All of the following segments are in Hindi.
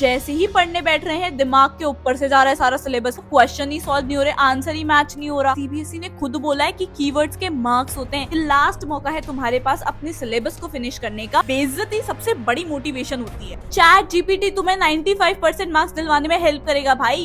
जैसे ही पढ़ने बैठ रहे हैं दिमाग के ऊपर से जा रहा है सारा सिलेबस, क्वेश्चन ही सॉल्व नहीं हो रहे, आंसर ही मैच नहीं हो रहा। सीबीएसई ने खुद बोला है कि कीवर्ड्स के मार्क्स होते हैं। लास्ट मौका है तुम्हारे पास अपने सिलेबस को फिनिश करने का। बेइज्जती सबसे बड़ी मोटिवेशन होती है। चैट जीपीटी तुम्हें 95% मार्क्स दिलवाने में हेल्प करेगा भाई।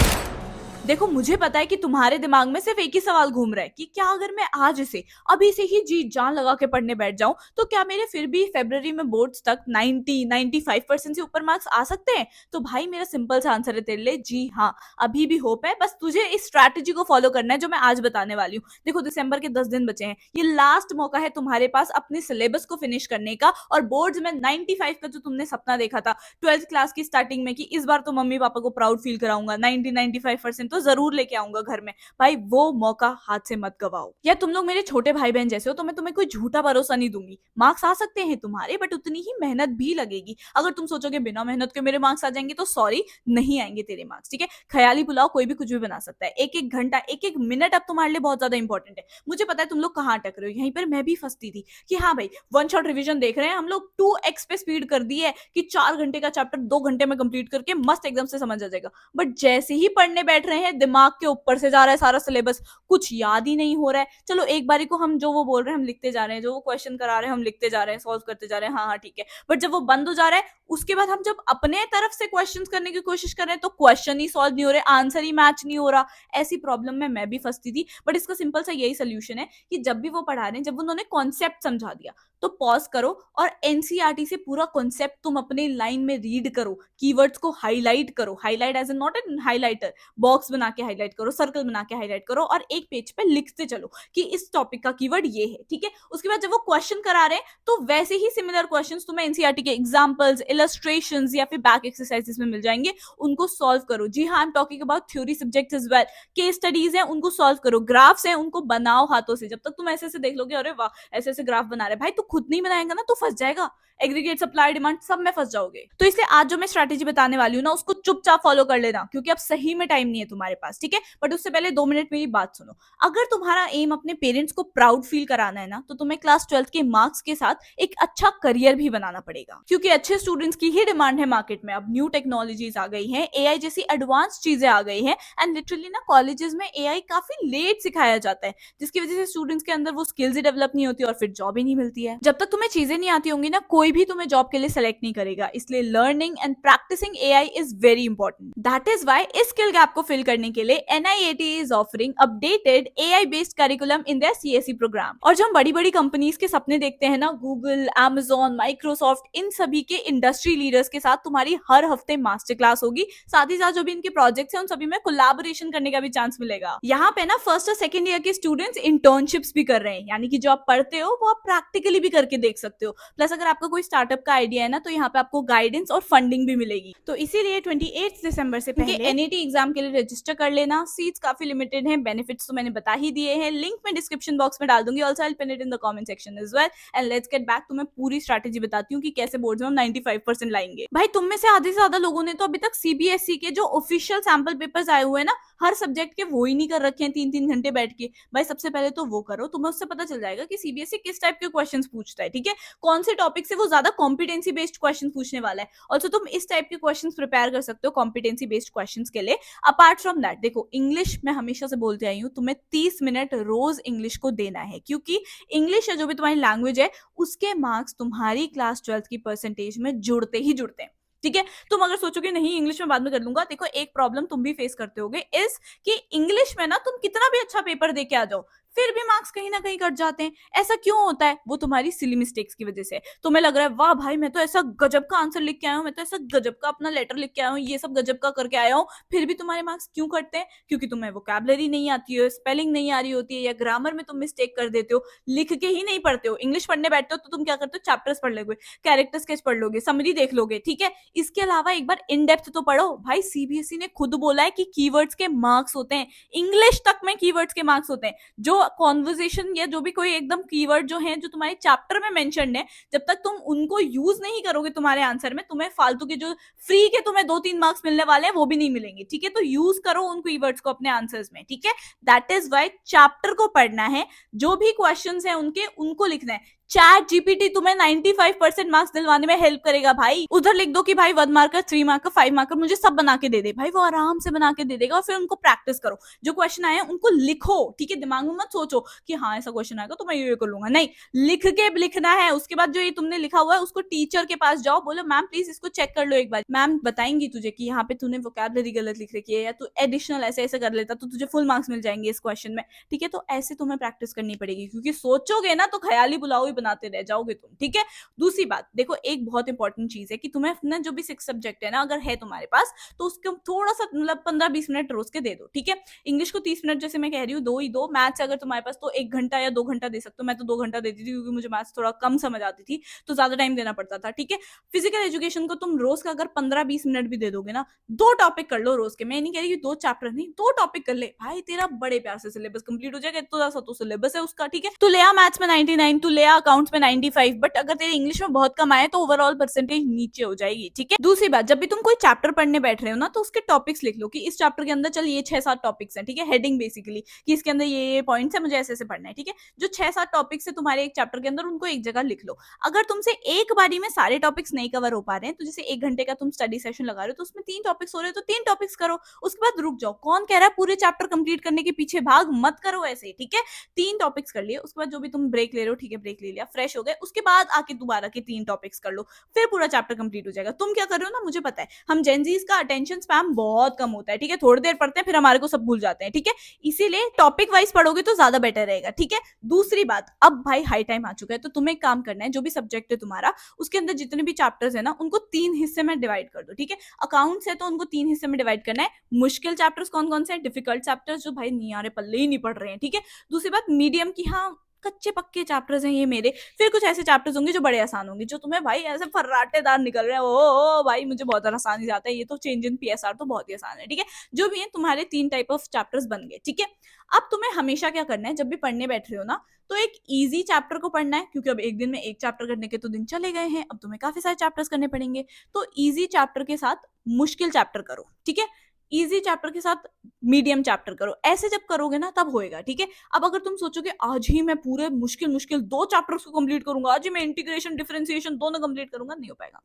देखो मुझे पता है कि तुम्हारे दिमाग में सिर्फ एक ही सवाल घूम रहा है कि क्या अगर मैं आज इसे अभी से ही जी जान लगा के पढ़ने बैठ जाऊं तो क्या मेरे फिर भी फरवरी में बोर्ड्स तक 95% से ऊपर मार्क्स आ सकते हैं। तो भाई मेरा सिंपल सा आंसर है तेरे लिए, जी हाँ अभी भी होप है। बस तुझे इस स्ट्रैटेजी को फॉलो करना है जो मैं आज बताने वाली हूँ। देखो दिसंबर के 10 दिन बचे हैं, ये लास्ट मौका है तुम्हारे पास अपने सिलेबस को फिनिश करने का और बोर्ड्स में 95 का जो तुमने सपना देखा था 12th क्लास की स्टार्टिंग में कि इस बार तो मम्मी पापा को प्राउड फील कराऊंगा, 95% तो जरूर लेके आऊंगा घर में, भाई वो मौका हाथ से मत गवाओ। या तुम लोग मेरे छोटे भाई बहन जैसे हो तो मैं तुम्हें कोई झूठा भरोसा नहीं दूंगी। मार्क्स आ सकते हैं तुम्हारे बट उतनी ही मेहनत भी लगेगी। अगर तुम सोचोगे बिना मेहनत के मेरे मार्क्स आ जाएंगे तो सॉरी, नहीं आएंगे तेरे मार्क्स। ठीक है, ख्याली पुलाव कोई भी कुछ भी बना सकता है। एक एक घंटा एक एक मिनट अब तुम्हारे लिए बहुत ज्यादा इंपॉर्टेंट है। मुझे पता है तुम लोग कहाँ अटक रहे हो, यहीं पर मैं भी फंसती थी कि हाँ भाई वन शॉट रिविजन देख रहे हैं हम लोग, 2x पे स्पीड कर दी है कि 4 घंटे का चैप्टर 2 घंटे में कंप्लीट करके मस्त एकदम से समझ आ जाएगा। बट जैसे ही पढ़ने बैठ रहे हैं दिमाग के ऊपर से जा रहा है सारा सिलेबस, कुछ याद ही नहीं हो रहा है। चलो एक बारी को हम जो वो बोल रहे हैं हम लिखते जा रहे हैं, जो वो क्वेश्चन करा रहे हैं हम लिखते जा रहे हैं, सॉल्व करते जा रहे हैं, हाँ हाँ ठीक है। बट जब वो बंद हो जा रहा है उसके बाद हम जब अपने तरफ से क्वेश्चन करने की कोशिश कर रहे हैं तो क्वेश्चन ही सॉल्व नहीं हो रहे, आंसर ही मैच नहीं हो रहा। ऐसी प्रॉब्लम में मैं भी फंसती थी। बट इसका सिंपल सा यही सोल्यूशन है कि जब भी वो पढ़ा रहे हैं, जब उन्होंने कॉन्सेप्ट समझा दिया तो पॉज करो और एनसीईआरटी से पूरा कॉन्सेप्ट तुम अपने लाइन में रीड करो, कीवर्ड्स को हाईलाइट करो, highlight as an not an highlighter, box बना के हाईलाइट करो, सर्कल बना के हाईलाइट करो और एक पेज पे लिखते चलो कि इस टॉपिक का कीवर्ड ये है। ठीक है, उसके बाद जब वो क्वेश्चन करा रहे हैं तो वैसे ही सिमिलर क्वेश्चंस तुम्हें एनसीईआरटी के एग्जांपल्स, इलस्ट्रेशंस या फिर बैक एक्सरसाइजेस में मिल जाएंगे, उनको सॉल्व करो। जी हाँ, I am talking about theory subjects as well. Case studies हैं उनको सॉल्व करो, ग्राफ्स हैं उनको बनाओ हाथों से। जब तक तुम ऐसे ऐसे देख लोगे अरे वाह ऐसे ऐसे ग्राफ बना रहे भाई, तो खुद नहीं बनाएगा ना तो फंस जाएगा। एग्रीगेट सप्लाई डिमांड सब में फंस जाओगे। तो इसलिए आज जो मैं स्ट्रैटेजी बताने वाली हूँ ना उसको चुपचाप फॉलो कर लेना, क्योंकि अब सही में टाइम नहीं है तुम्हारे पास। ठीक है, बट उससे पहले 2 मिनट मेरी बात सुनो। अगर तुम्हारा एम अपने पेरेंट्स को प्राउड फील कराना है ना तो तुम्हें क्लास 12th के मार्क्स के साथ एक अच्छा करियर भी बनाना पड़ेगा, क्योंकि अच्छे स्टूडेंट्स की ही डिमांड है मार्केट में। अब न्यू टेक्नोलॉजीज आ गई हैं, एआई जैसी एडवांस चीजें आ गई हैं एंड लिटरली ना कॉलेजेस में एआई काफी लेट सिखाया जाता है, जिसकी वजह से स्टूडेंट्स के अंदर वो स्किल्स ही डेवलप नहीं होती और फिर जॉब ही नहीं मिलती है। जब तक तुम्हें चीजें नहीं आती होंगी ना कोई भी तुम्हें जॉब के लिए सेलेक्ट नहीं करेगा। इसलिए learning and practising AI is very important. That is why इस स्किल गैप को फिल करने के लिए NIIT is offering updated AI based curriculum in their CSE programme. और जो हम बड़ी बड़ी कंपनीज के सपने देखते हैं ना, गूगल, अमेजॉन, माइक्रोसॉफ्ट, इन सभी के इंडस्ट्री लीडर्स के साथ तुम्हारी हर हफ्ते मास्टर क्लास होगी। साथ ही साथ जो भी इनके प्रोजेक्ट्स हैं उन सभी में कोलैबोरेशन करने का भी चांस मिलेगा। यहाँ पे ना फर्स्ट और सेकंड ईयर के स्टूडेंट्स इंटर्नशिप्स भी कर रहे हैं, यानी कि जो आप पढ़ते हो वो आप प्रैक्टिकली भी करके देख सकते हो। प्लस अगर आपका कोई स्टार्टअप का आइडिया है ना तो यहाँ पे आपको गाइडेंस और फंडिंग भी मिलेगी। तो इसीलिए 28 दिसंबर से पहले एनईटी एग्जाम के लिए रजिस्टर कर लेना। सीट्स काफी लिमिटेड हैं, बेनिफिट्स तो मैंने बता ही दिए हैं, लिंक मैं डिस्क्रिप्शन बॉक्स में डाल दूंगी। Also I will pin it in the comment section as well. And let's get back, तुम्हें पूरी स्ट्रैटेजी बताती हूँ कि कैसे बोर्ड्स में हम 95% लाएंगे। भाई तुम में से आधे से ज्यादा लोगों ने तो अभी तक सीबीएसई के जो ऑफिशियल सैंपल पेपर्स आए हुए हैं ना हर सब्जेक्ट के वो ही नहीं कर रखे हैं 3-3 घंटे बैठ के। भाई सबसे पहले तो वो करो, तुम्हें उससे पता चल जाएगा कि सीबीएसई किस टाइप के क्वेश्चंस पूछता है। ठीक है, कौन से टॉपिक से वो ज्यादा कॉम्पिटेंसी बेस्ड क्वेश्चन पूछने वाला है। ऑल्सो तुम इस टाइप के क्वेश्चंस प्रिपेयर कर सकते हो कॉम्पिटेंसी बेस्ड क्वेश्चंस के लिए। अपार्ट फ्रॉम दैट देखो, इंग्लिश मैं हमेशा से बोलती आई हूँ, तुम्हें 30 मिनट रोज इंग्लिश को देना है, क्योंकि इंग्लिश है जो भी तुम्हारी लैंग्वेज है उसके मार्क्स तुम्हारी क्लास 12th की परसेंटेज में जुड़ते ही जुड़ते हैं। ठीक है, तुम अगर सोचोगे नहीं इंग्लिश में बाद में कर लूंगा, देखो एक प्रॉब्लम तुम भी फेस करते होगे इस कि इंग्लिश में ना तुम कितना भी अच्छा पेपर दे के आ जाओ फिर भी मार्क्स कहीं ना कहीं कट जाते हैं। ऐसा क्यों होता है? वो तुम्हारी सिली मिस्टेक्स की वजह से। तुम्हें लग रहा है वाह भाई मैं तो ऐसा गजब का आंसर लिख के आया हूँ, मैं तो ऐसा गजब का अपना लेटर लिख के आया हूँ, ये सब गजब का करके आया हूँ, फिर भी तुम्हारे मार्क्स क्यों कटते हैं? क्योंकि तुम्हें वोकैबुलरी नहीं आती है, स्पेलिंग नहीं आ रही होती है, या ग्रामर में तुम मिस्टेक कर देते हो, लिख के ही नहीं पढ़ते हो। इंग्लिश पढ़ने बैठते हो तो तुम क्या करते हो, चैप्टर्स पढ़ लोगे, कैरेक्टर स्केच पढ़ लोगे, समरी देख लोगे। ठीक है, इसके अलावा एक बार इन डेप्थ तो पढ़ो। भाई सीबीएसई ने खुद बोला है कि कीवर्ड्स के मार्क्स होते हैं, इंग्लिश तक में कीवर्ड्स के मार्क्स होते हैं। जो कॉन्वर्जेशन या जो भी कोई एकदम कीवर्ड जो है जो तुम्हारे चैप्टर में मेंशन्ड है, जब तक तुम उनको यूज नहीं करोगे तुम्हारे आंसर में, तुम्हें फालतू के जो फ्री के तुम्हें 2-3 मार्क्स मिलने वाले हैं वो भी नहीं मिलेंगे। ठीक है, तो यूज करो उन कीवर्ड्स को अपने आंसर्स में। ठीक है, दैट इज वाई चैप्टर को पढ़ना है, जो भी क्वेश्चंस हैं उनके उनको लिखना है। चैट जीपीटी तुम्हें 95% मार्क्स दिलवाने में हेल्प करेगा भाई। उधर लिख दो कि भाई 1 मार्कर, 3 मार्कर, 5 मार्कर मुझे सब बना के दे दे, भाई वो आराम से बना के दे देगा। और फिर उनको प्रैक्टिस करो, जो क्वेश्चन आए उनको लिखो, ठीक है। दिमाग में मत सोचो कि हाँ ऐसा क्वेश्चन आएगा तो मैं ये कर लूंगा, नहीं, लिख के लिखना है। उसके बाद जो ये तुमने लिखा हुआ है उसको टीचर के पास जाओ, बोलो मैम प्लीज इसको चेक कर लो एक बार। मैम बताएंगी तुझे कि यहाँ पे तूने वोकैबुलरी गलत लिख रखी है, या तू एडिशनल ऐसे ऐसे कर लेता तो तुझे फुल मार्क्स मिल जाएंगे इस क्वेश्चन में, ठीक है। तो ऐसे तुम्हें प्रैक्टिस करनी पड़ेगी, क्योंकि सोचोगे ना तो ख्याली पुलाव ही बनाते रह जाओगे तुम, ठीक है। दूसरी बात देखो, एक बहुत इंपॉर्टेंट चीज है कि तुम्हें अपना जो भी 6 सब्जेक्ट है ना, अगर है तुम्हारे पास तो उसको थोड़ा सा मतलब 15-20 मिनट रोज के दे दो, ठीक है। इंग्लिश को 30 मिनट जैसे मैं कह रही हूँ, दो ही दो। मैथ्स अगर तुम्हारे पास तो 1 घंटा या 2 घंटा दे सकते हो। मैं तो 2 घंटा देती थी क्योंकि मुझे मैथ्स थोड़ा कम समझ आती थी, तो ज्यादा टाइम देना पड़ता था, ठीक है। फिजिकल एजुकेशन को तुम रोज का अगर 15-20 मिनट भी दे दोगे ना, 2 टॉपिक कर लो रोज के। मैं नहीं कह रही कि 2 चैप्टर नहीं, 2 टॉपिक कर ले भाई, तेरा बड़े प्यार से सिलेबस कंप्लीट हो जाएगा। इतना सा तो सिलेबस है उसका, ठीक है। तू ले आ मैथ्स में 99, तू ले आ अकाउंट्स में 95, बट अगर तेरे इंग्लिश में बहुत कम आए तो ओवरऑल परसेंटेज नीचे हो जाएगी, ठीक है। दूसरी बात, जब भी तुम कोई चैप्टर पढ़ने बैठ रहे हो ना, तो उसके टॉपिक्स लिख लो कि इस चैप्टर के अंदर चल ये 6-7 टॉपिक्स हैं, ठीक है। हेडिंग बेसिकली कि इसके अंदर ये पॉइंट्स है, मुझे ऐसे ऐसे पढ़ना है, ठीक है। जो 6-7 टॉपिक्स है तुम्हारे एक चैप्टर के अंदर, उनको एक जगह लिख लो। अगर तुमसे एक बारी में सारे टॉपिक्स नहीं कवर हो पा रहे हैं, तो जैसे 1 घंटे का तुम स्टडी सेशन लगा रहे हो तो उसमें 3 टॉपिक्स हो रहे हो तो 3 टॉपिक्स करो। उसके बाद रुक जाओ। कौन कह रहा है पूरे चैप्टर कंप्लीट करने के पीछे भाग, मत करो ऐसे, ठीक है। 3 टॉपिक्स कर लिए, उसके बाद जो भी तुम ब्रेक ले रहे हो, ठीक है, ब्रेक ले लिया, फ्रेश हो गए, उसके बाद आके दोबारा के 3 टॉपिक्स कर लो, फिर पूरा चैप्टर कंप्लीट हो जाएगा। तुम क्या कर रहे हो ना, मुझे पता है, हम जेनजीज का अटेंशन स्पैम बहुत कम होता है, ठीक है। थोड़ी देर पढ़ते हैं फिर हमारे को सब भूल जाते हैं, ठीक है। इसीलिए टॉपिक वाइज पढ़ोगे तो ज्यादा बेटर रहेगा, ठीक है। दूसरी बात, अब भाई हाई टाइम आ चुका है, तो तुम्हें एक काम करना है, जो भी सब्जेक्ट है तुम्हारा उसके अंदर जितने भी चैप्टर्स है ना, उनको 3 हिस्से में डिवाइड कर दो, ठीक है। अकाउंट्स है तो उनको 3 हिस्से में डिवाइड करना है। मुश्किल चैप्टर्स कौन कौन से हैं, डिफिकल्ट चैप्टर्स जो भाई नहीं आ रहे, पल्ले ही नहीं पढ़ रहे हैं, ठीक है। दूसरी बात, मीडियम की, हाँ कच्चे पक्के चैप्टर्स हैं ये मेरे। फिर कुछ ऐसे चैप्टर्स होंगे जो बड़े आसान होंगे, जो तुम्हें भाई ऐसे फर्राटेदार निकल रहे हैं, ओ भाई मुझे बहुत आसानी से आता है, ये तो चेंज इन पीएसआर तो बहुत ही आसान है, ठीक है। जो भी है तुम्हारे 3 टाइप ऑफ चैप्टर्स बन गए, ठीक है। अब तुम्हें हमेशा क्या करना है, जब भी पढ़ने बैठ रहे हो ना, तो एक इजी चैप्टर को पढ़ना है, क्योंकि अब एक दिन में एक चैप्टर करने के तो दिन चले गए हैं, अब तुम्हें काफी सारे चैप्टर्स करने पड़ेंगे। तो इजी चैप्टर के साथ मुश्किल चैप्टर करो, ठीक है। इजी चैप्टर के साथ मीडियम चैप्टर करो, ऐसे जब करोगे ना तब होएगा, ठीक है। अब अगर तुम सोचोगे आज ही मैं पूरे मुश्किल मुश्किल 2 चैप्टर्स को कंप्लीट करूंगा, आज ही मैं इंटीग्रेशन डिफरेंशिएशन दोनों कंप्लीट करूंगा, नहीं हो पाएगा।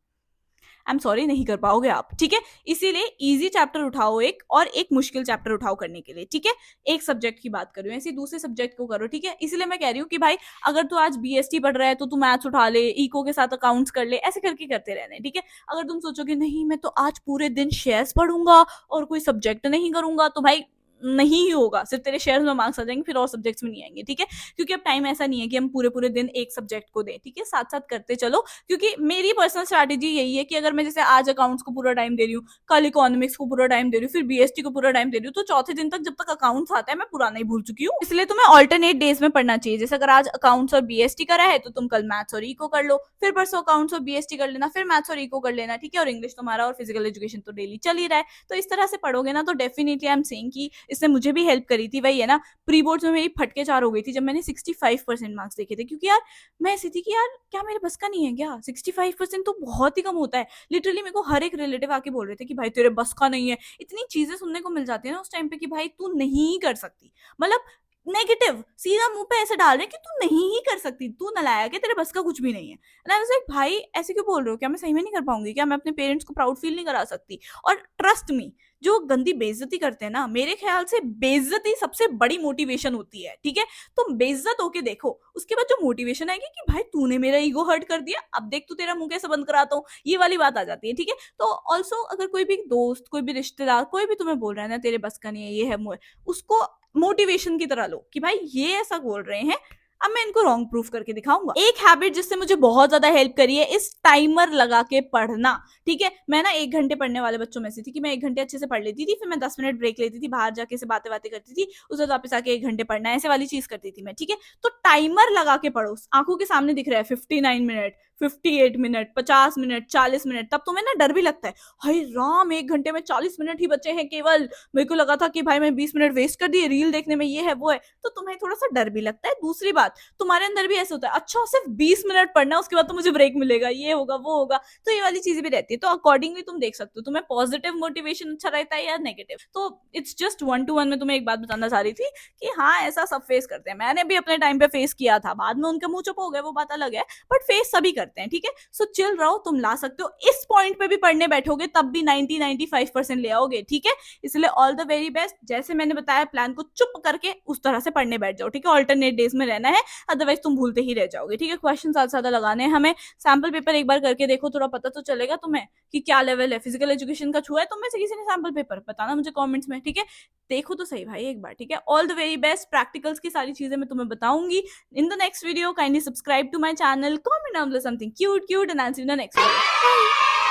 आई एम सॉरी, नहीं कर पाओगे आप, ठीक है। इसीलिए इजी चैप्टर उठाओ एक, और एक मुश्किल चैप्टर उठाओ करने के लिए, ठीक है। एक सब्जेक्ट की बात कर रही हूँ, ऐसे दूसरे सब्जेक्ट को करो, ठीक है। इसीलिए मैं कह रही हूँ कि भाई अगर तू आज बीएसटी पढ़ रहा है तो तू मैथ्स उठा ले, इको के साथ अकाउंट्स कर ले, ऐसे करके करते रहने, ठीक है। अगर तुम सोचोगे नहीं मैं तो आज पूरे दिन शेयर्स पढ़ूंगा और कोई सब्जेक्ट नहीं करूंगा, तो भाई नहीं ही होगा, सिर्फ तेरे शेयर्स में मार्क्स आ जाएंगे, फिर और सब्जेक्ट्स में नहीं आएंगे, ठीक है। क्योंकि अब टाइम ऐसा नहीं है कि हम पूरे पूरे दिन एक सब्जेक्ट को दें, ठीक है, साथ साथ करते चलो। क्योंकि मेरी पर्सनल स्ट्रैटेजी यही है कि अगर मैं जैसे आज अकाउंट्स को पूरा टाइम दे रही हूँ, कल इकोनॉमिक्स को पूरा टाइम दे रही हूँ, फिर बीएसटी को पूरा टाइम दे रही हूँ, तो चौथे दिन तक जब तक अकाउंट्स आता है मैं पुराना ही भूल चुकी हूँ। इसलिए तुम्हें ऑल्टरनेट डेज में पढ़ना चाहिए। जैसे अगर आज अकाउंट्स और बीएसटी करा है तो तुम कल मैथ्स और इको कर लो, फिर परसों अकाउंट्स और बीएसटी कर लेना, फिर मैथ्स और इको कर लेना, ठीक है। और इंग्लिश तुम्हारा और फिजिकल एजुकेशन तो डेली चल ही रहा है, तो इस तरह से पढ़ोगे ना तो डेफिनेटली आई एम सेइंग कि इसने मुझे भी हेल्प करी थी। वही है ना, प्री बोर्ड्स में मेरी फटके 4 हो गई थी जब मैंने 65% मार्क्स देखे थे, क्योंकि यार मैं ऐसी थी कि यार क्या मेरे बस का नहीं है क्या, 65% तो बहुत ही कम होता है। लिटरली मेरे को हर एक रिलेटिव आके बोल रहे थे कि भाई तेरे बस का नहीं है। इतनी चीजें सुनने को मिल जाती है ना उस टाइम पे कि भाई तू नहीं कर सकती, मतलब नेगेटिव सीधा मुंह पे ऐसे डाल रहे कि तू नहीं ही कर सकती, तू नालायक है, तेरे बस का कुछ भी नहीं है। एंड आई वाज लाइक भाई ऐसे क्यों बोल रहे हो, क्या मैं सही में नहीं कर पाऊंगी, क्या मैं अपने पेरेंट्स को प्राउड फील नहीं करा सकती। और ट्रस्ट मी, जो गंदी बेइज्जती करते हैं ना, मेरे ख्याल से बेइज्जती सबसे बड़ी मोटिवेशन होती है, ठीक है। तुम बेइज्जत होके देखो, उसके बाद जो मोटिवेशन आएगी कि भाई तूने मेरा ईगो हर्ट कर दिया, अब देख तू तेरा मुंह कैसे बंद कराता हूँ, ये वाली बात आ जाती है, ठीक है। तो ऑल्सो अगर कोई भी दोस्त, कोई भी रिश्तेदार, कोई भी तुम्हें बोल रहा है ना तेरे बस का नहीं है, ये है वो है, उसको मोटिवेशन की तरह लो कि भाई ये ऐसा बोल रहे हैं, अब मैं इनको रॉन्ग प्रूफ करके दिखाऊंगा। एक हैबिट जिससे मुझे बहुत ज्यादा हेल्प करी है, इस टाइमर लगा के पढ़ना, ठीक है। मैं ना 1 घंटे पढ़ने वाले बच्चों में से थी कि मैं 1 घंटे अच्छे से पढ़ लेती थी, फिर मैं 10 मिनट ब्रेक लेती थी, बाहर जाके से बातें बातें करती थी, उसके बाद वापस आके 1 घंटे पढ़ना, ऐसे वाली चीज करती थी मैं, ठीक है। तो टाइमर लगा के पढ़ो, आंखों के सामने दिख रहा है 59 मिनट, 58 मिनट, 50 मिनट, 40 मिनट, तब तुम्हें ना डर भी लगता है, हाय राम 1 घंटे में 40 मिनट ही बचे हैं केवल, मेरे को लगा था कि भाई मैं 20 मिनट वेस्ट कर दिए रील देखने में, ये है वो है, तो तुम्हें थोड़ा सा डर भी लगता है। दूसरी बात, तुम्हारे अंदर भी ऐसे होता है, अच्छा सिर्फ 20 मिनट पढ़ना है, उसके बाद तो मुझे ब्रेक मिलेगा, ये होगा वो होगा, तो ये वाली चीजें भी रहती है। तो अकॉर्डिंगली तुम देख सकते हो तुम्हें पॉजिटिव मोटिवेशन अच्छा रहता है या नेगेटिव। तो इट्स जस्ट 1 to 1 में तुम्हें एक बात बताना चाह रही थी कि हाँ ऐसा सब फेस करते हैं, मैंने भी अपने टाइम पे फेस किया था, बाद में उनके मुंह चुप हो गए वो बात अलग है, बट फेस सभी करते हैं, ठीक है। सो चिल रहो, तुम ला सकते हो, इस पॉइंट पे भी पढ़ने बैठोगे तब भी 90-95% ले आओगे, ठीक है। इसलिए ऑल द वेरी बेस्ट, जैसे मैंने बताया प्लान को चुप करके उस तरह से पढ़ने बैठ जाओ, ठीक है। ऑल्टरनेट डेज में रहना है, अदरवाइज तुम भूलते ही रह जाओगे, ठीक है। क्वेश्चन ज्यादा ज्यादा लगाने हैं हमें, सैम्पल पेपर एक बार करके देखो, थोड़ा पता तो चलेगा तुम्हें कि क्या लेवल है। फिजिकल एजुकेशन का छुआ है तुम में से किसी ने सैम्पल पेपर, बताना मुझे कमेंट्स में, ठीक है। देखो तो सही भाई एक बार, ठीक है। All the very best, practicals की सारी चीजें मैं तुम्हें बताऊंगी in the next video. Kindly subscribe to my channel, comment down something cute cute, and I will see you in the next video.